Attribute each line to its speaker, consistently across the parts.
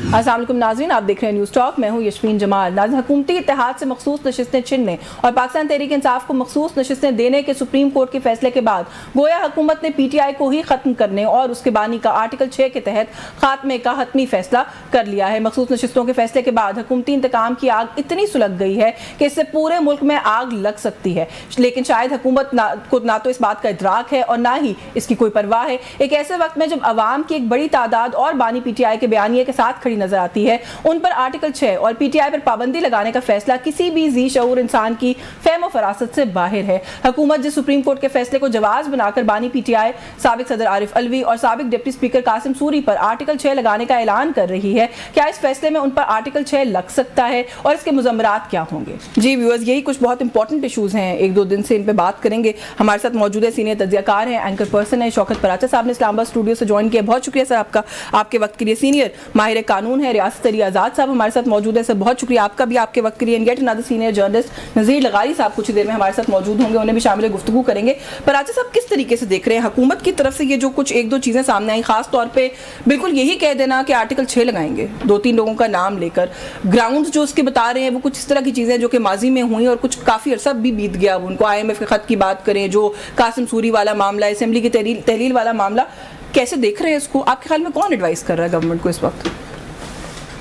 Speaker 1: अस्सलाम वालेकुम नाज़रीन, आप देख रहे हैं न्यूज़ टॉक। मैं हूं यशमीन जमाल। नाज़रीन, हुकूमती इत्तेहाद से मखसूस नशिस्तें छीनने और पाकिस्तान तहरीक इंसाफ को मखसूस नशिस्तें देने के सुप्रीम कोर्ट के फैसले के बाद गोया हुकूमत ने PTI को ही ख़त्म करने और उसके बानी का आर्टिकल 6 के तहत खात्मे का हतमी फैसला कर लिया है। मखसूस नशिस्तों के फैसले के बाद हुकूमती इंतकाम की आग इतनी सुलग गई है कि इससे पूरे मुल्क में आग लग सकती है, लेकिन शायद हुकूमत को ना तो इस बात का इदराक है और ना ही इसकी कोई परवाह है। एक ऐसे वक्त में जब अवाम की एक बड़ी तादाद और बानी PTI के बयानिए के साथ खड़ी नजर आती है, उन पर आर्टिकल 6 और PTI पर पाबंदी लगाने का फैसला किसी भी जी शऊर इंसान की फहम और फरासत से बाहर है। हुकूमत जिस सुप्रीम कोर्ट के फैसले को जवाज बनाकर बानी PTI साबिक सदर आरिफ अलवी और साबिक डिप्टी स्पीकर कासिम सूरी पर आर्टिकल 6 लगाने का ऐलान कर रही है, क्या इस फैसले में उन पर आर्टिकल 6 लग सकता है और इसके मुज़म्मरात क्या होंगे? जी व्यूअर्स, यही कुछ बहुत इंपॉर्टेंट इशूज़ हैं, एक दो दिन से इन पर बात करेंगे। हमारे साथ मौजूद है सीनियर तज्ज़ियाकार हैं, एंकर पर्सन है शौकत पराचा साहब ने इस्लामाबाद स्टूडियो से ज्वाइन किया। बहुत शुक्रिया सर आपका, आपके वक्त के लिए। सीनियर माहिर कानून है रियासत अली आज़ाद साहब हमारे साथ मौजूद है। सर बहुत शुक्रिया आपका भी आपके वक्त के लिए। गेट अनदर सीनियर जर्नलिस्ट नज़ीर लगारी साहब कुछ देर में हमारे साथ मौजूद होंगे, उन्हें भी शामिल गुफ्तगू करेंगे। पराचा साहब, किस तरीके से देख रहे हैं हुकूमत की तरफ से ये जो कुछ एक दो चीज़ें सामने आई, खास तौर पे बिल्कुल यही कह देना कि आर्टिकल 6 लगाएंगे, दो तीन लोगों का नाम लेकर, ग्राउंड जो उसके बता रहे हैं वो कुछ इस तरह की चीज़ें जो कि माजी में हुई और कुछ काफ़ी अरसा भी बीत गया। उनको IMF के ख़त की बात करें, जो कासिम सूरी वाला मामला, असेंबली की तहलील वाला मामला, कैसे देख रहे हैं इसको? आपके ख्याल में कौन एडवाइस कर रहा है गवर्नमेंट को इस वक्त?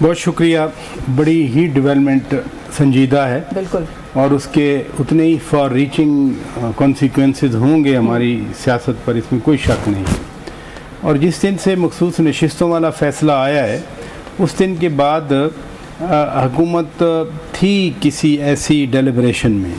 Speaker 2: बहुत शुक्रिया। बड़ी ही डेवलपमेंट संजीदा है
Speaker 1: बिल्कुल,
Speaker 2: और उसके उतने ही फॉर रीचिंग कॉन्सिक्वेंसेस होंगे हमारी सियासत पर, इसमें कोई शक नहीं। और जिस दिन से मखसूस नशिस्तों वाला फ़ैसला आया है उस दिन के बाद हुकूमत थी किसी ऐसी डेलिब्रेशन में,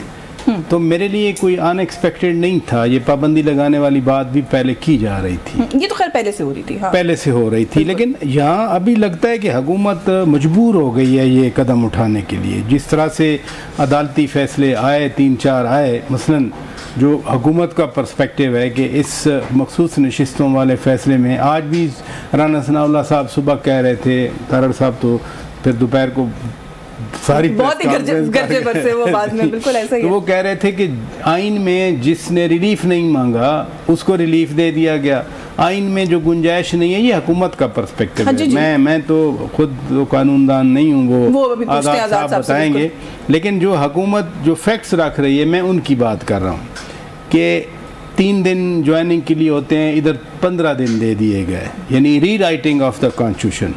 Speaker 2: तो मेरे लिए कोई अनएक्सपेक्टेड नहीं था। ये पाबंदी लगाने वाली बात भी पहले की जा रही थी,
Speaker 1: ये तो खैर पहले से हो रही थी। हाँ।
Speaker 2: पहले से हो रही थी, लेकिन यहाँ अभी लगता है कि हुकूमत मजबूर हो गई है ये कदम उठाने के लिए। जिस तरह से अदालती फ़ैसले आए, 3-4 आए, मसलन जो हुकूमत का पर्सपेक्टिव है कि इस मखसूस नशिस्तों वाले फ़ैसले में, आज भी राना सनाउल्लाह साहब सुबह कह रहे थे, तारड़ साहब तो फिर दोपहर को सारी
Speaker 1: बहुत ही गर्जे बरसे वो बाद में, बिल्कुल ऐसा ही
Speaker 2: तो वो कह रहे थे कि आइन में जिसने रिलीफ नहीं मांगा उसको रिलीफ दे दिया गया, आइन में जो गुंजाइश नहीं है। ये हुकूमत का पर्सपेक्टिव है। मैं तो खुद कानूनदान नहीं हूँ, वो आज़ाद साहब बताएंगे, लेकिन जो हुकूमत जो फैक्ट्स रख रही है मैं उनकी बात कर रहा हूँ कि 3 दिन ज्वाइनिंग के लिए होते हैं, इधर 15 दिन दे दिए गए, यानी री राइटिंग ऑफ द कॉन्स्टिट्यूशन।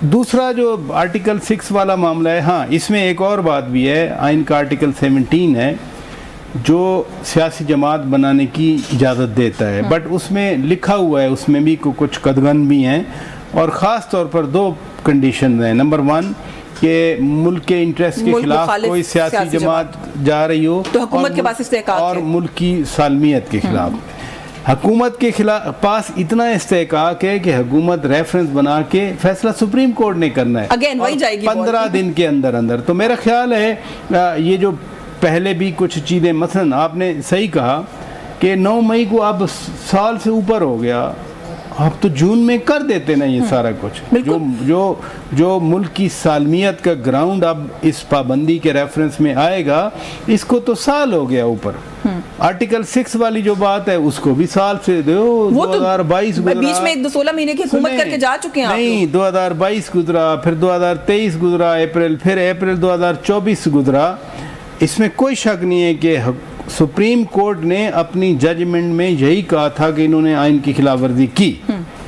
Speaker 2: दूसरा जो आर्टिकल 6 वाला मामला है, हाँ इसमें एक और बात भी है, आइन का आर्टिकल 17 है जो सियासी जमात बनाने की इजाज़त देता है, बट उसमें लिखा हुआ है, उसमें भी कुछ कदगन भी हैं और ख़ास तौर पर 2 कंडीशन हैं। नंबर 1 कि मुल्क के इंटरेस्ट के खिलाफ कोई सियासी जमात जा रही हो
Speaker 1: तो हुकूमत के पास इस्तेहकाक
Speaker 2: और मुल्क की सालमियत के खिलाफ। हुकूमत के पास इतना इस्तेहकाक है कि हुकूमत रेफरेंस बना के फैसला सुप्रीम कोर्ट ने करना है,
Speaker 1: अगेन वही जाएगी
Speaker 2: 15 दिन के अंदर। तो मेरा ख्याल है ये जो पहले भी कुछ चीज़ें, मसलन आपने सही कहा कि 9 मई को अब साल से ऊपर हो गया, आप तो जून में कर देते ना ये सारा कुछ। जो मुल्क की सालमियत का ग्राउंड अब इस पाबंदी के रेफरेंस में आएगा, इसको तो साल हो गया ऊपर। आर्टिकल 6 वाली जो बात है उसको भी साल से दो, 2022 गुजरा,
Speaker 1: बीच में 16 महीने की हुकूमत करके जा चुके हैं
Speaker 2: नहीं, 2022 गुजरा, फिर 2023 गुजरा अप्रैल, फिर अप्रैल 2024 गुजरा। इसमें कोई शक नहीं है कि सुप्रीम कोर्ट ने अपनी जजमेंट में यही कहा था कि इन्होंने आइन की खिलाफ वर्जी की,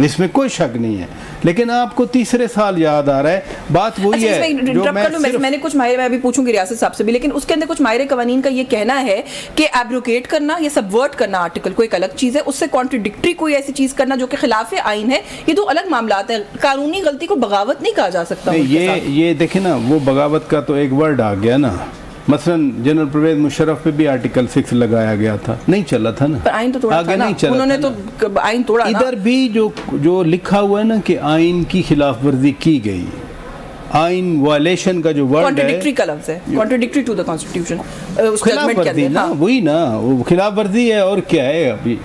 Speaker 2: इसमें कोई शक नहीं है। लेकिन आपको तीसरे साल याद आ रहा है, बात वही है जो
Speaker 1: मैंने कुछ माहिर, मैं अभी पूछूंगी रियासत साहब से भी, लेकिन उसके अंदर कुछ माहिर कवानीन का ये कहना है कि एब्रोगेट करना या सबवर्ट करना आर्टिकल को एक अलग चीज़ है, उससे कॉन्ट्रडिक्टरी कोई ऐसी चीज़ करना जो कि खिलाफ आइन है, ये 2 अलग मामला है। कानूनी गलती को बगावत नहीं कहा जा सकता।
Speaker 2: ये देखे ना, वो बगावत का तो एक वर्ड आ गया ना, मसलन जनरल परवेज मुशर्रफ पे भी आर्टिकल 6 लगाया गया था, नहीं चला था ना,
Speaker 1: पर आइन तो तोड़ा
Speaker 2: आगे
Speaker 1: था ना,
Speaker 2: नहीं चला,
Speaker 1: उन्होंने तो आइन तोड़ा।
Speaker 2: इधर भी जो लिखा हुआ है ना कि आइन की खिलाफ वर्जी की गई, आइन वायलेशन का जो वर्ड है,
Speaker 1: कॉन्ट्रडिक्टरी का लफ्ज़ है, कॉन्ट्रडिक्टरी टू द कॉन्स्टिट्यूशन,
Speaker 2: खिलाफ वर्जी ना, वही ना, वो खिलाफ वर्जी है और क्या है अभी।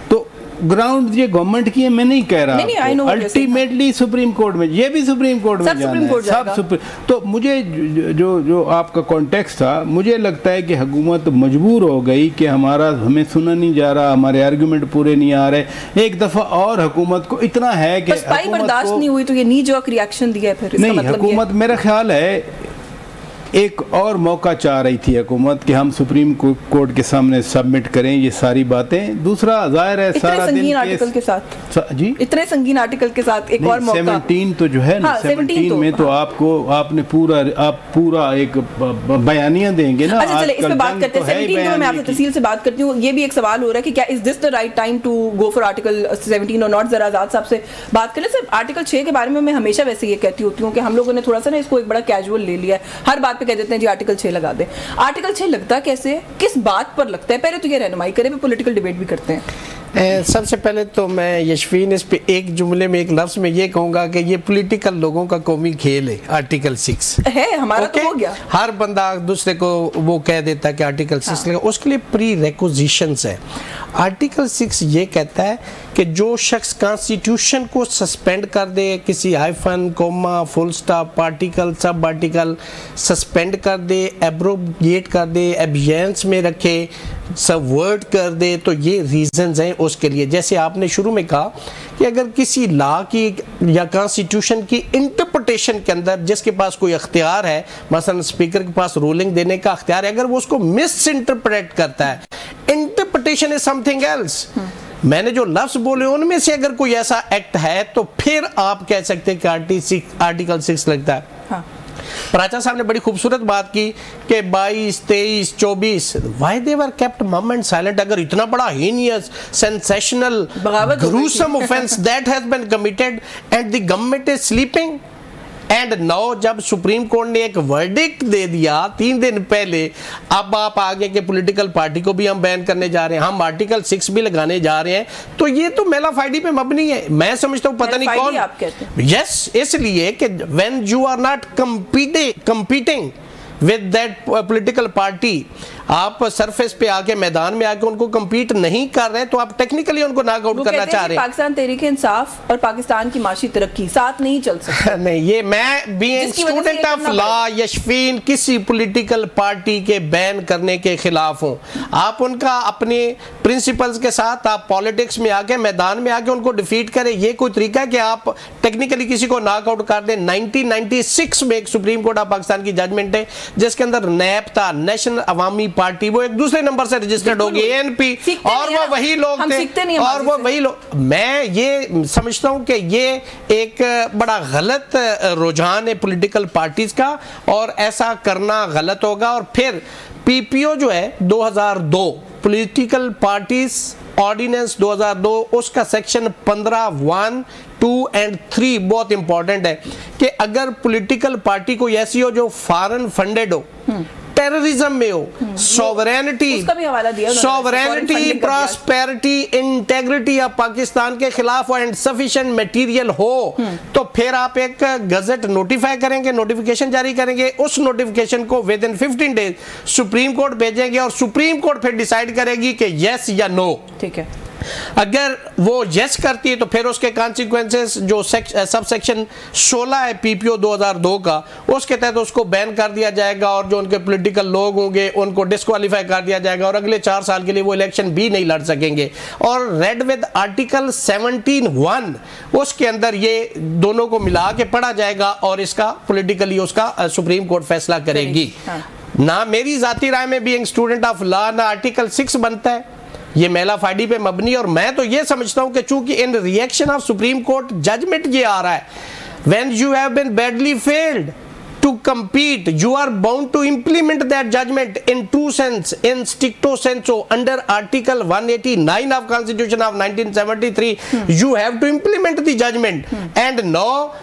Speaker 2: तो ग्राउंड ये गवर्नमेंट की है, मैं नहीं कह रहा, अल्टीमेटली सुप्रीम कोर्ट में, ये भी सुप्रीम कोर्ट में जाना है, सब सुप्रीम। तो मुझे जो आपका कॉन्टेक्स्ट था, मुझे लगता है कि हुकूमत मजबूर हो गई कि हमें सुना नहीं जा रहा, हमारे आर्गूमेंट पूरे नहीं आ रहे। एक दफा और हुकूमत को इतना है कि
Speaker 1: बर्दाश्त नहीं हुई तो ये नी जोक रिएक्शन दिया फिर।
Speaker 2: नहीं, हुकूमत मेरा ख्याल है एक और मौका चाह रही थी हुकूमत कि हम सुप्रीम कोर्ट के सामने सबमिट करें ये सारी बातें। दूसरा जाहिर है सारा दिन
Speaker 1: आर्टिकल के साथ जी, इतने संगीन आर्टिकल के साथ एक और मौका।
Speaker 2: 17 तो जो है ना, 17 में तो आपने पूरा एक बयानिया देंगे ना।
Speaker 1: अच्छा चले इस पे बात करते हैं। 17 तो मैं आपसे तफसील से बात करती हूँ। ये भी एक सवाल हो रहा है कि क्या is this the right time to go for article 17 और नॉट। जरा आजाद साहब से बात करें। सर आर्टिकल 6 के बारे में मैं हमेशा वैसे ये कहती होती हूँ कि हम लोगों ने थोड़ा सा ना इसको एक बड़ा कैजुअल ले लिया है, हर बात पे कह देते हैं जी आर्टिकल 6 लगा दे। आर्टिकल 6 लगता कैसे है, किस बात पर लगता है, पहले तो ये रहनुमाई करें, पॉलिटिकल डिबेट भी करते हैं।
Speaker 3: सबसे पहले तो मैं यशफीन इस पे एक जुमले में, एक लफ्ज में ये कहूंगा कि ये पॉलिटिकल लोगों का कौमी खेल है। आर्टिकल 6
Speaker 1: है हमारा तो हो गया,
Speaker 3: हर बंदा दूसरे को वो कह देता है कि आर्टिकल 6 लगा, उसके लिए प्री रिक्विजिशंस है। आर्टिकल 6 ये कहता है कि जो शख्स कॉन्स्टिट्यूशन को सस्पेंड कर दे, किसी hyphen, comma, full stop, particle, सब आर्टिकल सस्पेंड कर दे, एब्रोगेट कर दे, एबियंस में रखे, सबवर्ट कर दे, तो ये रीजंस हैं उसके लिए। जैसे आपने शुरू में कहा कि अगर किसी लॉ की या कॉन्स्टिट्यूशन की इंटरप्रिटेशन के अंदर जिसके पास कोई अख्तियार है, मसलन स्पीकर के पास रूलिंग देने का अख्तियार है, अगर वो उसको मिस इंटरप्रेट करता है, इंटरप्रिटेशन इज समथिंग एल्स। मैंने जो लफ्ज बोले उनमें से अगर कोई ऐसा एक्ट है तो फिर आप कह सकते हैं कि आर्टिकल 6 लगता है। हाँ। प्राचा साहब ने बड़ी खूबसूरत बात की कि 22, 23, 24 why they were kept mum and silent. अगर इतना बड़ा heinous, sensational, gruesome offence that has been committed and the government is sleeping, and now जब सुप्रीम कोर्ट ने एक वर्डिक्ट दे दिया 3 दिन पहले, अब आप आगे के पॉलिटिकल पार्टी को भी हम बैन करने जा रहे हैं, हम आर्टिकल 6 भी लगाने जा रहे हैं, तो ये तो मेलाफाइडी पे मबनी है। मैं समझता हूँ पता नहीं कौन
Speaker 1: आप कहते हैं।
Speaker 3: यस, इसलिए कि when you are not competing with that political party, आप सरफेस पे आके मैदान में आके उनको compete नहीं कर रहे, तो आप टेक्निकली उनको नॉक आउट करना चाह रहे हैं।
Speaker 1: पाकिस्तान तहरीक इंसाफ और पाकिस्तान की माशी तरक्की साथ नहीं चल सकते।
Speaker 3: नहीं, ये मैं being student of law Yashfeen किसी पॉलिटिकल पार्टी के बैन करने के खिलाफ हूँ। आप उनका अपने प्रिंसिपल्स के साथ आप पॉलिटिक्स में आके मैदान में आके उनको डिफीट करें, ये कोई तरीका है कि आप टेक्निकली किसी को नॉक आउट कर दें। 1996 में एक सुप्रीम कोर्ट ऑफ पाकिस्तान की जजमेंट है जिसके अंदर नैब था, नेशनल अवामी पार्टी, वो एक दूसरे नंबर से रजिस्टर्ड होगी एएनपी, और वो वही लोग थे और वो वही लोग। मैं ये समझता हूं कि ये एक बड़ा गलत रुझान है पॉलिटिकल पार्टीज का, और ऐसा करना गलत होगा। और फिर पीपीओ जो है 2002 पॉलिटिकल पार्टीज ऑर्डिनेंस 2002, उसका सेक्शन 15(1), 2 एंड 3 बहुत इंपॉर्टेंट है कि अगर पॉलिटिकल पार्टी कोई ऐसी हो जो फॉरेन फंडेड हो, टेररिज्म में हो, sovereignty, prosperity, integrity of Pakistan के खिलाफ हो एंड सफिशिएंट मटेरियल हो, तो फिर आप एक गजट नोटिफाई करेंगे, नोटिफिकेशन जारी करेंगे। उस नोटिफिकेशन को with in 15 days supreme court भेजेंगे और सुप्रीम कोर्ट फिर डिसाइड करेगी कि यस या नो।
Speaker 1: ठीक है,
Speaker 3: अगर वो यस करती है तो फिर उसके कॉन्सिक्वेंसेस जो सब सेक्शन 16 है पीपीओ 2002 का, उसके तहत उसको बैन कर दिया जाएगा और जो उनके पॉलिटिकल लोग होंगे उनको डिस्क्वालीफाई कर दिया जाएगा और अगले 4 साल के लिए वो इलेक्शन भी नहीं लड़ सकेंगे। और रेड विद आर्टिकल 17(1) उसके अंदर ये दोनों को मिला के पढ़ा जाएगा और इसका पॉलिटिकली उसका सुप्रीम कोर्ट फैसला करेगी। ना मेरी जाती राय में भी एक स्टूडेंट ऑफ लॉ ना आर्टिकल 6 बनता है, ये मेलाफाइडी पे मबनी। और मैं तो ये समझता हूं कि चूंकि in reaction of supreme court judgement ये आ रहा है, when you have been badly failed to compete, you are bound to implement that judgment in true sense, in stricto sensu, under Article 189 of Constitution of 1973. You have to implement the judgment, and now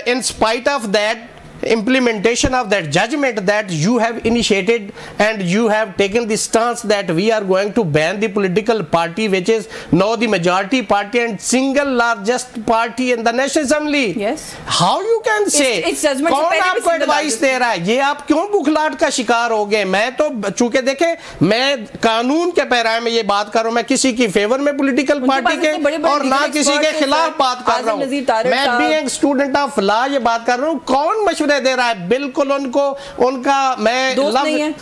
Speaker 3: in spite of that implementation of that judgment that you have initiated and you have taken the stance that we are going to ban the political party which is now the majority party and single largest party in the National Assembly.
Speaker 1: Yes.
Speaker 3: How you can say?
Speaker 1: It's judgment
Speaker 3: कौन आपको advice दे रहा है? ये आप क्यों बुखलाहट का शिकार हो गए? मैं तो चूंकि देखें, मैं कानून के पैराए में ये बात कर रहा हूँ, मैं किसी की फेवर में पॉलिटिकल पार्टी के और ना किसी के खिलाफ बात कर रहा हूँ। मैं भी एक स्टूडेंट ऑफ लॉ ये बात कर रहा हूँ। कौन मशवरे दे रहा है? बिल्कुल उनको, उनका मैं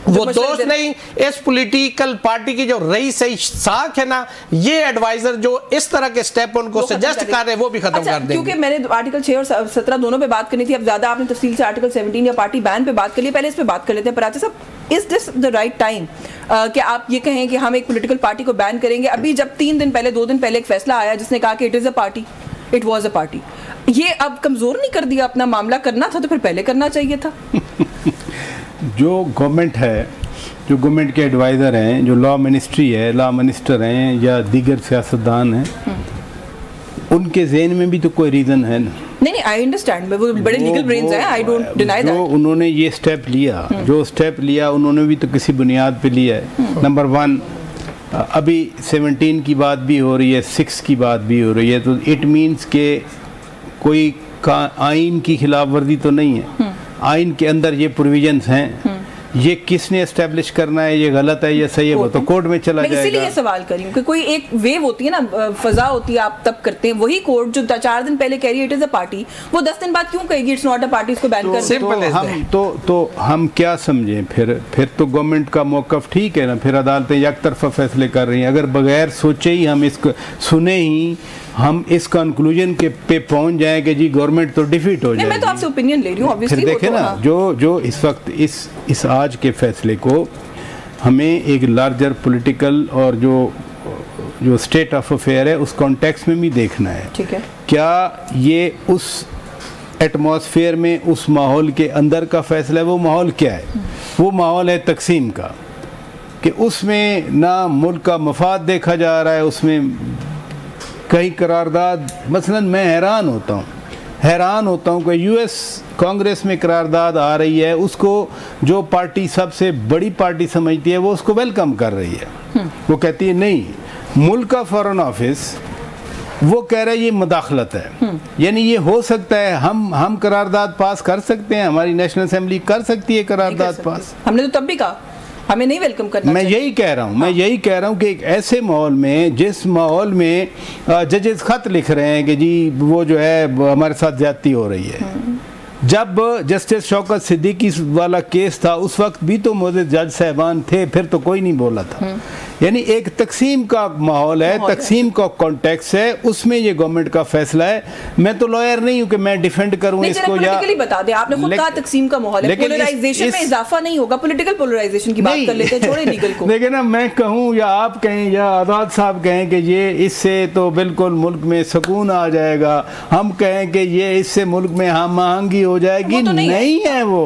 Speaker 3: वो दोस्त नहीं, इस पॉलिटिकल पार्टी की जो रही सही साख है ना, ये एडवाइजर जो इस तरह के स्टेप उनको सजेस्ट कर रहे हैं वो भी खत्म कर देंगे।
Speaker 1: क्योंकि मैंने आर्टिकल 6 और 17 दोनों पे बात करनी थी, अब ज्यादा आपने तफसील से आर्टिकल 17 या पार्टी बैन पे बात कर ली, पहले इस पे बात कर लेते हैं। पराचा साहब, is this the right time कि आप ये कहें कि हम एक पॉलिटिकल पार्टी को बैन करेंगे? अभी जब 2 दिन पहले एक फैसला आया जिसने कहा कि it is a party, it was a party, ये अब कमजोर नहीं कर दिया? अपना मामला करना था तो फिर पहले करना चाहिए था।
Speaker 2: जो गवर्नमेंट है, जो गवर्नमेंट के एडवाइज़र हैं, जो लॉ मिनिस्ट्री है, लॉ मिनिस्टर हैं या दीगर सियासतदान हैं, उनके ज़हन में भी तो कोई रीज़न है ना।
Speaker 1: नहीं, आई अंडरस्टैंड, वो बड़े लीगल ब्रेन्स हैं, आई डोंट डिनाई दैट।
Speaker 2: उन्होंने ये स्टेप लिया, जो स्टेप लिया उन्होंने भी तो किसी बुनियाद पे लिया है। नंबर 1, अभी 17 की बात भी हो रही है, 6 की बात भी हो रही है, तो इट मीन्स के कोई आइन की खिलाफ वर्जी तो नहीं है। आइन के अंदर ये प्रोविजंस हैं, ये किसने एस्टेब्लिश करना है, ये गलत है या सही है, वो तो कोर्ट में चला जाएगा।
Speaker 1: इसीलिए सवाल करी हूं कि कोई एक वेव होती है ना, फजा होती है, आप तब करते हैं। वही कोर्ट जो 4 दिन पहले कह रही है इट इज अ पार्टी, वो 10 दिन बाद क्यों कहेगी इट्स नॉट अ पार्टी, इसको बैन कर
Speaker 2: दो? तो हम क्या समझें? फिर तो गवर्नमेंट का मौकफ ठीक है ना, फिर अदालतें एक तरफा फैसले कर रही हैं। अगर बगैर सोचे ही हम इसको सुने ही हम इस कंक्लूजन के पे पहुंच जाएं कि जी गवर्नमेंट तो डिफीट हो जाएगी।
Speaker 1: मैं तो आपसे ओपिनियन ले रही हूं, ऑब्वियसली।
Speaker 2: फिर देखें ना, जो इस वक्त इस आज के फैसले को हमें एक लार्जर पॉलिटिकल और जो स्टेट ऑफ अफेयर है उस कॉन्टेक्स्ट में भी देखना है।
Speaker 1: ठीक है,
Speaker 2: क्या ये उस एटमॉस्फेयर में, उस माहौल के अंदर का फैसला है? वो माहौल क्या है? वो माहौल है तकसीम का, कि उसमें ना मुल्क का मफाद देखा जा रहा है, उसमें कई करारदाद, मसलन मैं हैरान होता हूँ कि यूएस कांग्रेस में करारदाद आ रही है, उसको जो पार्टी सबसे बड़ी पार्टी समझती है वो उसको वेलकम कर रही है। वो कहती है नहीं, मुल्क का फॉरेन ऑफिस वो कह रहा है ये मुदाखलत है, यानी ये हो सकता है हम करारदाद पास कर सकते हैं, हमारी नेशनल असेंबली कर सकती है करारदाद पास।
Speaker 1: हमने तो तब भी कहा हमें नहीं वेलकम करना।
Speaker 2: मैं यही कह रहा हूँ कि एक ऐसे माहौल में, जिस माहौल में जजेस खत लिख रहे हैं कि जी वो जो है हमारे साथ ज्यादती हो रही है, जब जस्टिस शौकत सिद्दीकी वाला केस था उस वक्त भी तो मौजूद जज साहबान थे, फिर तो कोई नहीं बोला था। यानी एक तकसीम का माहौल है, तकसीम का कॉन्टेक्स्ट है, उसमें ये गवर्नमेंट का फैसला है। मैं तो लॉयर नहीं हूँ कि मैं डिफेंड करूँ इसको, या
Speaker 1: बता दें, आपने खुद कहा तकसीम का माहौल है, पोलराइजेशन में इजाफा नहीं होगा, पॉलिटिकल पोलराइजेशन की बात कर लेते हैं, छोड़े लीगल को।
Speaker 2: लेकिन ना मैं कहूँ या आप कहें या आजाद साहब कहें कि ये इससे तो बिल्कुल मुल्क में सुकून आ जाएगा, हम कहें कि ये इससे मुल्क में हम महंगी हो जाएगी, तो नहीं है वो।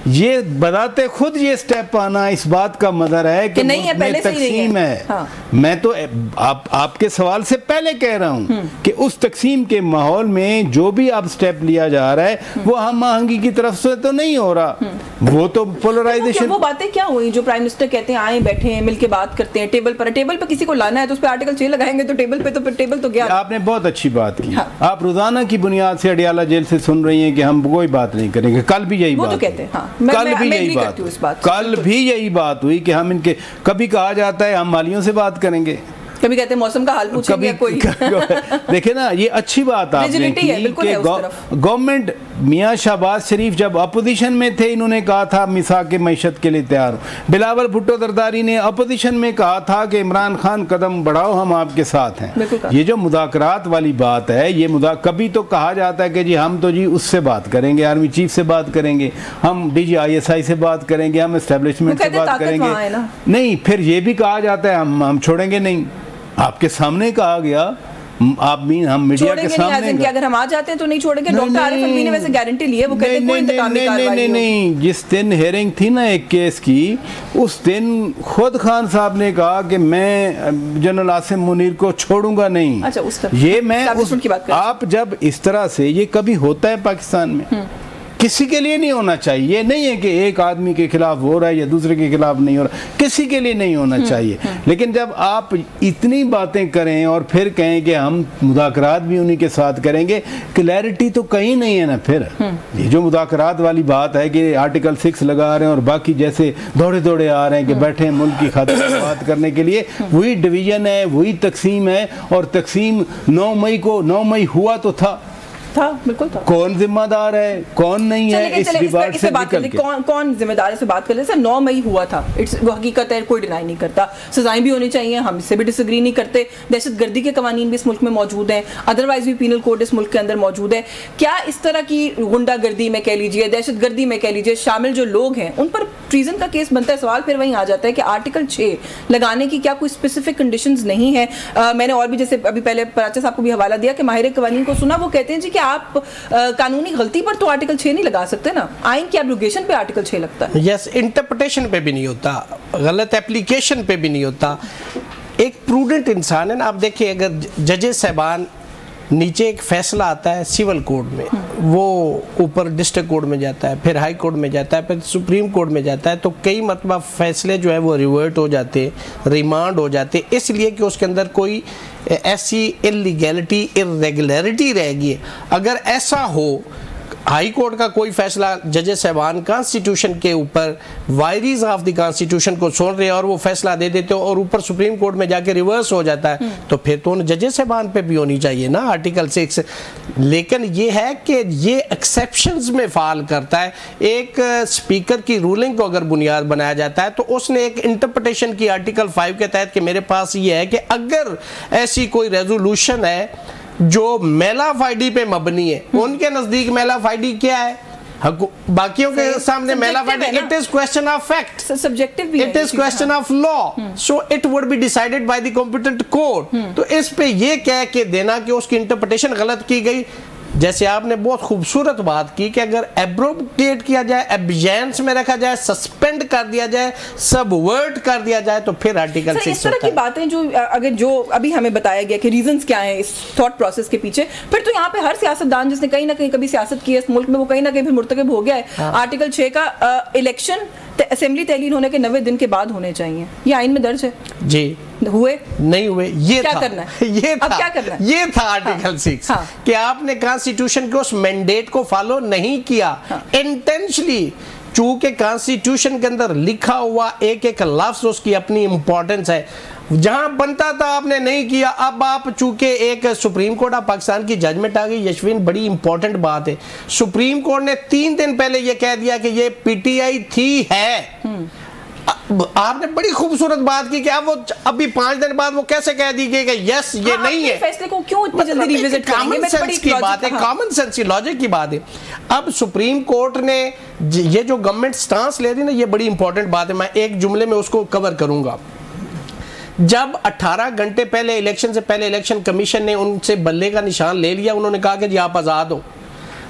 Speaker 2: ये बताते खुद ये स्टेप आना इस बात का मदर है कि नहीं है, पहले तकसीम है। हाँ। मैं तो आपके सवाल से पहले कह रहा हूँ कि उस तकसीम के माहौल में जो भी आप स्टेप लिया जा रहा है वो हम महंगी की तरफ से तो नहीं हो रहा, वो तो पोलराइजेशन।
Speaker 1: वो बातें क्या हुई जो प्राइम मिनिस्टर कहते हैं आए बैठे हैं मिलके बात करते हैं, टेबल पर किसी को लाना है तो उस पर आर्टिकल 6 लगाएंगे, तो टेबल तो गया।
Speaker 2: आपने बहुत अच्छी बात की। हाँ। आप रोजाना की बुनियाद से अडियाला जेल से सुन रही हैं कि हम कोई बात नहीं करेंगे, कल भी यही बात, कल भी यही बात हुई कि हम इनके, कभी कहा जाता है हम मालियों से बात करेंगे, कभी कहते हैं मौसम का हाल पूछेंगे कोई। देखे ना, ये अच्छी बात आपने की कि गवर्नमेंट, मियां शहबाज शरीफ जब अपोजिशन में थे इन्होंने कहा था मिसाक मईशत के लिए तैयार हूँ। बिलावल भुट्टो दरदारी ने अपोजिशन में कहा था कि इमरान खान कदम बढ़ाओ हम आपके साथ हैं। ये जो मुदाकरात वाली बात है, ये कभी तो कहा जाता है कि जी हम तो जी उससे बात करेंगे, आर्मी चीफ से बात करेंगे, हम DGISI से बात करेंगे, हम एस्टेब्लिशमेंट से बात करेंगे, नहीं फिर ये भी कहा जाता है हम छोड़ेंगे नहीं। आपके सामने कहा गया, हम मीडिया के सामने कि अगर हम आ जाते हैं तो नहीं छोड़ेंगे। डॉक्टर आरिफ अलवी ने वैसे गारंटी ली है, वो कहते हैं कोई इंतकामी कार्रवाई नहीं। जिस दिन हेयरिंग थी ना एक केस की, उस दिन खुद खान साहब ने कहा कि मैं जनरल आसिम मुनीर को छोड़ूंगा नहीं।
Speaker 1: अच्छा, उस
Speaker 2: ये मैं आप जब इस तरह से, ये कभी होता है पाकिस्तान में किसी के लिए नहीं होना चाहिए। ये नहीं है कि एक आदमी के खिलाफ हो रहा है या दूसरे के खिलाफ नहीं हो रहा, किसी के लिए नहीं होना चाहिए। लेकिन जब आप इतनी बातें करें और फिर कहें कि हम मुज़ाकरात भी उन्हीं के साथ करेंगे, क्लैरिटी तो कहीं नहीं है ना। फिर ये जो मुज़ाकरात वाली बात है कि आर्टिकल 6 लगा रहे हैं और बाकी जैसे दौड़े दौड़े आ रहे हैं कि बैठे हैं मुल्क की खातिर बात करने के लिए, वही डिवीजन है, वही तकसीम है। और तकसीम 9 मई हुआ तो था,
Speaker 1: बिल्कुल था।
Speaker 2: कौन जिम्मेदार है, कौन नहीं है, इस रिगार्ड से
Speaker 1: बात करते कौन जिम्मेदार है, से बात कर ले। 9 मई हुआ था, वो हकीकत है, कोई डिनाई नहीं करता। सजाएं भी होनी चाहिए, हम इससे भी डिसएग्री नहीं करते। दहशतगर्दी के कवानीन भी इस मुल्क में मौजूद हैं, अदरवाइज भी पीनल कोड इस मुल्क के अंदर मौजूद है। क्या इस तरह की गुंडागर्दी में कह लीजिए, दहशतगर्दी में कह लीजिए, शामिल जो लोग हैं उन पर ट्रीजन का केस बनता है? सवाल फिर वहीं आ जाता है कि आर्टिकल 6 लगाने की क्या कोई स्पेसिफिक कंडीशंस नहीं है? मैंने और भी जैसे अभी पहले पराचा साहब को भी हवाला दिया कि माहिर कवानीन को सुना, वो कहते हैं जी कि आप कानूनी गलती पर तो आर्टिकल 6 नहीं लगा सकते ना, आइन की एब्रोगेशन पे आर्टिकल 6 लगता है।
Speaker 3: यस, इंटरप्रिटेशन पे भी नहीं होता, गलत एप्लीकेशन पे भी नहीं होता। एक प्रूडेंट इंसान है ना, आप देखिए अगर जजेस साहबान, नीचे एक फैसला आता है सिविल कोर्ट में, वो ऊपर डिस्ट्रिक्ट कोर्ट में जाता है, फिर हाई कोर्ट में जाता है, फिर सुप्रीम कोर्ट में जाता है, तो कई मरतबा फैसले जो है वो रिवर्ट हो जाते, रिमांड हो जाते, इसलिए कि उसके अंदर कोई ऐसी इलीगैलिटी, इरेगुलरिटी रहेगी। अगर ऐसा हो, हाई कोर्ट का कोई फैसला जजेस साहबान कॉन्स्टिट्यूशन के ऊपर वायरीज ऑफ द कॉन्स्टिट्यूशन को सुन रहे हैं और वो फैसला दे देते हो और ऊपर सुप्रीम कोर्ट में जाके रिवर्स हो जाता है, तो फिर तो उन जजेस साहबान पे भी होनी चाहिए ना आर्टिकल 6। लेकिन ये है कि ये एक्सेप्शंस में फाल करता है। एक स्पीकर की रूलिंग को अगर बुनियाद बनाया जाता है तो उसने एक इंटरप्रिटेशन की आर्टिकल 5 के तहत कि मेरे पास ये है कि अगर ऐसी कोई रेजोल्यूशन है जो मेलाफाइडी पे मबनी है, उनके नजदीक मेलाफाइडी क्या है, बाकियों के सामने mala fide, it is question of fact, subjective भी, it is question of law, so it would be decided by the competent court. तो इस पे ये कह के देना कि उसकी इंटरप्रिटेशन गलत की गई, जैसे आपने बहुत खूबसूरत बात की कि अगर एब्रोगेट किया जाए, एब्जेंस में रखा जाए, सस्पेंड कर दिया जाए, सबवर्ट कर दिया जाए, तो फिर आर्टिकल 6
Speaker 1: इस तरह की बातें जो अगर जो अभी हमें बताया गया कि रीजंस क्या हैं इस थॉट प्रोसेस के पीछे, फिर तो यहाँ पे हर सियासतदान जिसने कहीं ना कहीं कभी सियासत की है इस मुल्क में, वो कहीं ना कहीं फिर मुर्तकब हो गया है। आर्टिकल 6 का इलेक्शन असेंबली तहलील होने के 90 दिन के बाद होने चाहिए, ये आइन में दर्ज है जी। हुए नहीं हुए, ये क्या करना है, ये था, अब क्या करना है? ये था आर्टिकल 6 कि आपने कॉन्स्टिट्यूशन के उस मैंडेट को फॉलो नहीं किया इंटेंशनली। चूंकि कॉन्स्टिट्यूशन के अंदर लिखा हुआ एक एक लफ्ज उसकी अपनी इंपॉर्टेंस है, जहां बनता था आपने नहीं किया। अब आप चूंकि एक सुप्रीम कोर्ट ऑफ पाकिस्तान की जजमेंट आ गई, यशविन बड़ी इंपॉर्टेंट बात है, सुप्रीम कोर्ट ने 3 दिन पहले ये कह दिया कि ये पीटीआई थी है। आपने बड़ी खूबसूरत बात की कि अब वो अभी 5 दिन बाद वो कैसे कह दी कि यस ये नहीं है। फैसले को क्यों इतनी जल्दी रिविजिट करेंगे? कॉमन सेंस की बात है, कॉमन सेंस की लॉजिक की बात है। अब सुप्रीम कोर्ट ने ये जो गवर्नमेंट स्टांस ले रही है ना, ये बड़ी इंपॉर्टेंट बात है, मैं एक जुमले में उसको कवर करूंगा। जब 18 घंटे पहले इलेक्शन से पहले इलेक्शन कमीशन ने उनसे बल्ले का निशान ले लिया, उन्होंने कहा कि जी आप आज़ाद हो,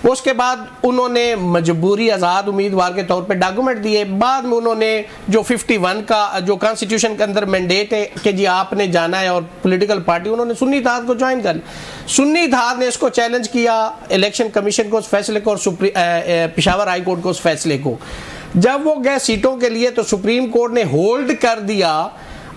Speaker 1: उसके बाद उन्होंने मजबूरी आज़ाद उम्मीदवार के तौर पे डॉक्यूमेंट दिए, बाद में उन्होंने जो 51 का जो कॉन्स्टिट्यूशन के अंदर मैंडेट है कि जी आपने जाना है, और पॉलिटिकल पार्टी उन्होंने सुन्नी इत्तेहाद को ज्वाइन कर लिया। सुन्नी इत्तेहाद ने इसको चैलेंज किया इलेक्शन कमीशन को, उस फैसले को, और पेशावर हाई कोर्ट को उस फैसले को। जब वो गए सीटों के लिए तो सुप्रीम कोर्ट ने होल्ड कर दिया,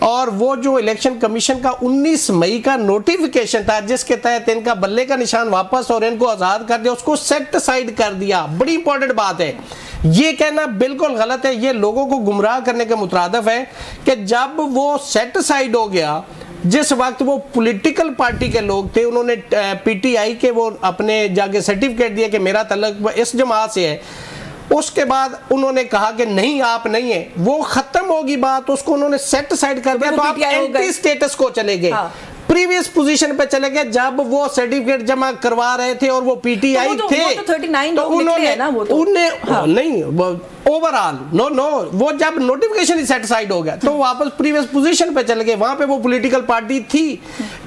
Speaker 1: और वो जो इलेक्शन कमीशन का 19 मई का नोटिफिकेशन था जिसके तहत इनका बल्ले का निशान वापस और इनको आज़ाद कर दिया, उसको सेट साइड कर दिया। बड़ी इंपॉर्टेंट बात है, ये कहना बिल्कुल गलत है, ये लोगों को गुमराह करने के मुतरादिफ है कि जब वो सेट साइड हो गया, जिस वक्त वो पॉलिटिकल पार्टी के लोग थे, उन्होंने पीटीआई के वो अपने जाके सर्टिफिकेट दिया कि मेरा तल्लुक इस जमात से है, उसके बाद उन्होंने कहा कि नहीं आप नहीं है, वो खत्म होगी बात, उसको उन्होंने सेट साइड कर दिया, तो आप एंटी स्टेटस को चले गए, प्रीवियस पोजीशन पे चले गए। जब वो सर्टिफिकेट जमा करवा रहे थे और वो पीटीआई थे, तो 39 उन्होंने नहीं
Speaker 3: اوور آل وہ جب نوٹیفیکیشن سیٹسفائیڈ ہو گیا تو واپس پریویس پوزیشن پہ چلے گئے. وہاں پہ وہ پولیٹیکل پارٹی تھی,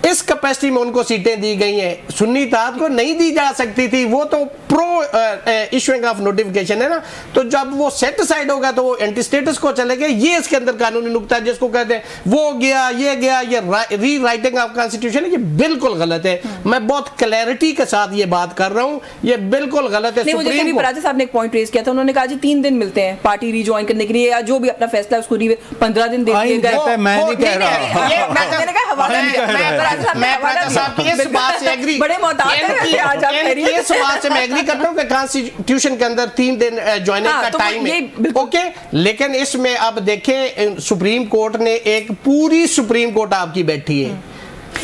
Speaker 3: اس کیپیسٹی میں ان کو سیٹیں دی گئی ہیں. سنی اتحاد کو نہیں دی جا سکتی تھی, وہ تو پرو ایشوئنگ آف نوٹیفیکیشن ہے نا. تو جب وہ سیٹسفائیڈ ہو گیا تو وہ اینٹی اسٹیٹس کو چلے گئے. یہ اس کے اندر قانونی نقطہ ہے جس کو کہتے ہیں وہ گیا یہ ری رائٹنگ آف کانسٹیٹیوشن. یہ بالکل غلط ہے. میں بہت کلیئرٹی کے ساتھ یہ بات کر رہا ہوں, یہ بالکل غلط ہے.
Speaker 1: سپریم کورٹ صاحب نے ایک پوائنٹ ریز کیا تھا, انہوں نے کہا جی 3 دن ملتے ہیں پارٹی ری جوائن کرنے کے لیے, یا جو بھی اپنا فیصلہ ہے اس کو 15 دن دے دیے گئے.
Speaker 2: میں نہیں کہہ رہا,
Speaker 3: میں صاحب کی اس بات سے ایگری,
Speaker 1: بڑے محتاط ہیں,
Speaker 3: اس بات سے میں ایگری کرتا ہوں کہ کانسٹیٹیوشن کے اندر 3 دن جوائننگ کا ٹائم ہے, اوکے. لیکن اس میں آپ دیکھیں سپریم کورٹ نے ایک پوری سپریم کورٹ آپ کی بیٹھی ہے.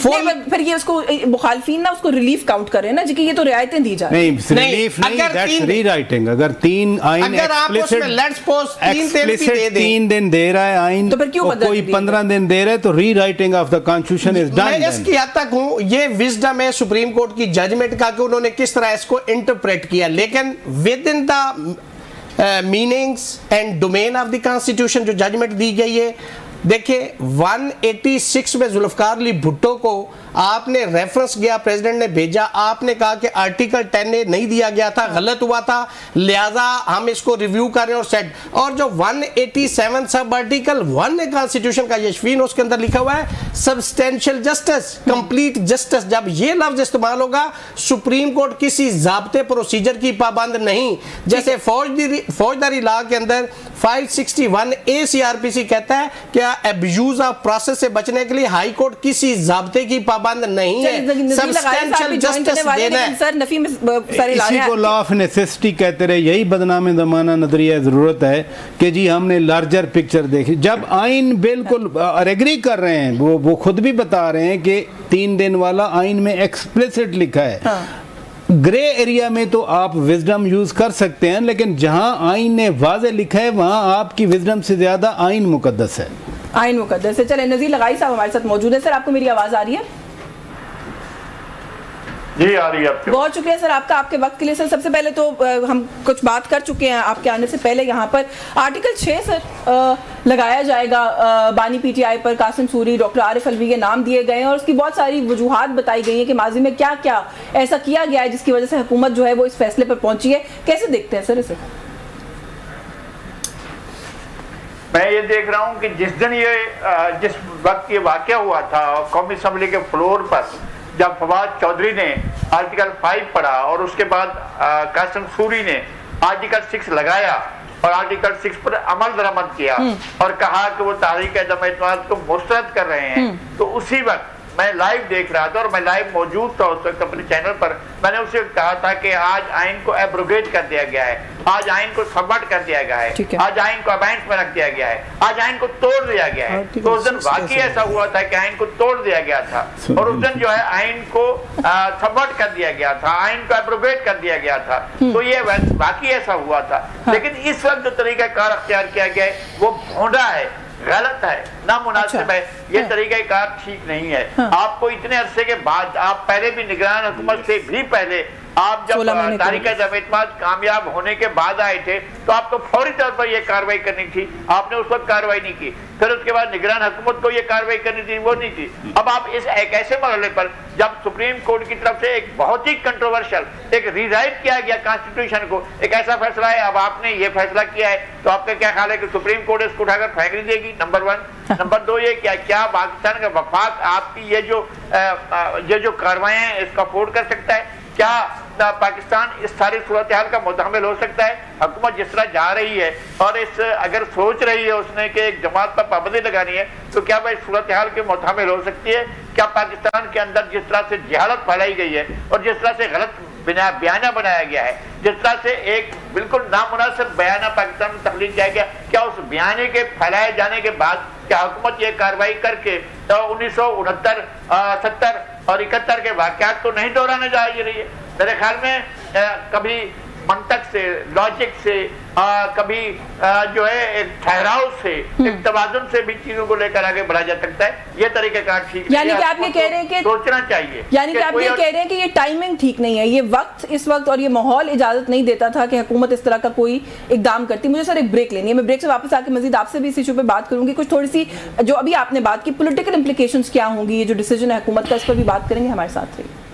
Speaker 1: پھر یہ اس کو مخالفین نا اس کو ریلیف کاؤنٹ کریں نا جی کہ یہ تو رعایتیں دی جا رہی ہیں.
Speaker 2: نہیں ریلیف نہیں, دیٹس ری رائٹنگ. اگر 3 آئین ایکسپلیسٹ 3 دن دے رہا ہے آئین,
Speaker 1: تو پھر کیوں
Speaker 2: کوئی 15 دن دے رہا ہے, تو rewriting of the constitution is done.
Speaker 3: میں اس کی حد تک ہوں یہ وزڈم ہے سپریم کورٹ کی ججمنٹ کا کہ انہوں نے کس طرح اس کو انٹرپریٹ کیا, لیکن with in the meanings and domain of the constitution جو ججمنٹ دی گئی ہے. دیکھیں 186 میں ذوالفقار علی بھٹو کو آپ نے ریفرنس گیا, پریزیڈنٹ نے بھیجا, آپ نے کہا کہ آرٹیکل 10A نہیں دیا گیا تھا, غلط ہوا تھا, لہٰذا ہم اس کو ریویو کر رہے ہیں اور سیٹ. اور جو 187 سب آرٹیکل 1 ہے کانسٹیٹیوشن کا, یشفین اس کے اندر لکھا ہوا ہے سبسٹینشل جسٹس, کمپلیٹ جسٹس. جب یہ لفظ استعمال ہوگا, سپریم کورٹ کسی ضابطے پروسیجر کی پابند نہیں. جیسے فوجداری لاء کے اندر 561A CRPC کہتا ہے کہ ابیوز آف پروسیس سے بچنے کے لیے ہائی کورٹ کسی ضابطے کی پابند نہیں ہے, سبسٹینشل جسٹس دینا ہے.
Speaker 2: اسی کو لا آف نیسیسٹی کہتے رہے. یہی بدنام زمانہ نظریہ ضرورت ہے کہ جی ہم نے لارجر پکچر دیکھی. جب آئین بالکل ایگری کر رہے ہیں, وہ خود بھی بتا رہے ہیں کہ 3 دن والا آئین میں ایکسپلیسٹ لکھا ہے. گرے ایریا میں تو آپ وزڈم یوز کر سکتے ہیں, لیکن جہاں آئین نے واضح لکھا ہے وہاں آپ کی وزڈم سے زیادہ آئین مقدس ہے.
Speaker 1: آئین مقدس ہے. چلیں نذیر لغائی صاحب ہمارے ساتھ موجود ہے. سر آپ کو میری آواز آ رہی ہے؟
Speaker 4: جی آ رہی ہے.
Speaker 1: بہت شکریہ سر آپ کا, آپ کے وقت کے لیے. سر سب سے پہلے تو ہم کچھ بات کر چکے ہیں آپ کے آنے سے پہلے. یہاں پر آرٹیکل 6 سر لگایا جائے گا بانی پی ٹی آئی پر. قاسم سوری, ڈاکٹر عارف الوی کے نام دیے گئے ہیں اور اس کی بہت ساری وجوہات بتائی گئی ہیں کہ ماضی میں کیا کیا ایسا کیا گیا ہے جس کی وجہ سے حکومت جو ہے وہ اس فیصلے پر پہنچی ہے. کیسے دیکھتے ہیں سر اسے؟
Speaker 4: میں یہ دیکھ رہا ہوں کہ جس وقت یہ واقعہ ہوا تھا قومی اسمبلی کے فلور پر, جب فواد چودھری نے آرٹیکل 5 پڑھا اور اس کے بعد قاسم سوری نے آرٹیکل 6 لگایا اور آرٹیکل 6 پر عمل درآمد کیا اور کہا کہ وہ تحریک عدم اعتماد کو مسترد کر رہے ہیں, تو اسی وقت میں لائیو دیکھ رہا تھا اور میں لائیو موجود تھا اس وقت اپنے چینل پر. میں نے اسے کہا تھا کہ آج آئین کو ایبروگیٹ کر دیا گیا ہے, آج آئین کو سبمٹ کر دیا گیا ہے, آج آئین کو ابینڈ میں رکھ دیا گیا ہے, آج آئین کو توڑ دیا گیا ہے. تو اس دن واقعی ایسا ہوا تھا کہ آئین کو توڑ دیا گیا تھا اور اس دن جو ہے آئین کو سبمٹ کر دیا گیا تھا, آئین کو ایبروگیٹ کر دیا گیا تھا. تو یہ واقعی ایسا ہوا تھا. لیکن اس وقت جو طریقہ کار اختیار کیا گیا ہے وہ بھونڈا ہے, غلط ہے, نامناسب ہے. یہ طریقہ کار ٹھیک نہیں ہے. آپ کو اتنے عرصے کے بعد, آپ پہلے بھی نگران حکومت سے بھی پہلے, آپ جب تحریک عدم اعتماد کامیاب ہونے کے بعد آئے تھے تو آپ کو فوری طور پر یہ کارروائی کرنی تھی. آپ نے اس وقت کارروائی نہیں کی. پھر اس کے بعد نگران حکومت کو یہ کارروائی کرنی تھی, وہ نہیں تھی. اب آپ اس ایک ایسے مرحلے پر جب سپریم کورٹ کی طرف سے ایک بہت ہی کنٹروورشل ایک ری رائٹ کیا گیا کانسٹیٹیوشن کو, ایک ایسا فیصلہ ہے, اب آپ نے یہ فیصلہ کیا ہے تو آپ کا کیا خیال ہے کہ سپریم کورٹ اس کو اٹھا کر پھینک نہیں دے گی؟ نمبر 1. نمبر 2 یہ کیا پاکستان کا وفاق آپ کی یہ جو کاروائیاں ہیں اس کا افورڈ کر سکتا ہے؟ کیا پاکستان اس ساری صورتحال کا متحمل ہو سکتا ہے؟ حکومت جس طرح جا رہی ہے اور اگر سوچ رہی ہے اس نے کہ ایک جماعت پر پابندی لگانی ہے تو کیا وہ اس صورتحال کے متحمل ہو سکتی ہے؟ کیا پاکستان کے اندر جس طرح سے جہالت پھیلائی گئی ہے اور جس طرح سے غلط بیانہ بنایا گیا ہے, جس طرح سے ایک بالکل نامناسب بیانہ پاکستان میں تخلیق کیا گیا, کیا اس بیانے کے پھیلائے جانے کے بعد کیا حکومت یہ کارروائی کر کے 1969, 70 اور 71 کے واقعات کو نہیں دہرانے جا رہی ہے؟ میرے خیال میں کبھی منطق سے، لاجک سے، کبھی جو ہے ایک ٹھہراؤ سے، ایک توازن سے بھی چیزوں کو لے کر آگے بڑھا جا سکتا ہے. یہ طریقہ کار ٹھیک
Speaker 1: یعنی کہ آپ یہ کہہ رہے ہیں کہ
Speaker 4: سوچنا چاہیے،
Speaker 1: یعنی کہ آپ یہ کہہ رہے ہیں کہ یہ ٹائمنگ ٹھیک نہیں ہے، یہ وقت اس وقت اور یہ ماحول اجازت نہیں دیتا تھا کہ حکومت اس طرح کا کوئی اقدام کرتی. مجھے سر ایک بریک لینی ہے، میں بریک سے واپس آ کے مزید آپ سے بھی اس ایشو پہ بات کروں گی. کچھ تھوڑی سی جو ابھی آپ نے بات کی پولیٹیکل امپلیکیشنز کیا ہوں گی، یہ جو ڈیسیجن ہے حکومت کا، اس پر بھی بات کریں گے. ہمارے ساتھ رہیے.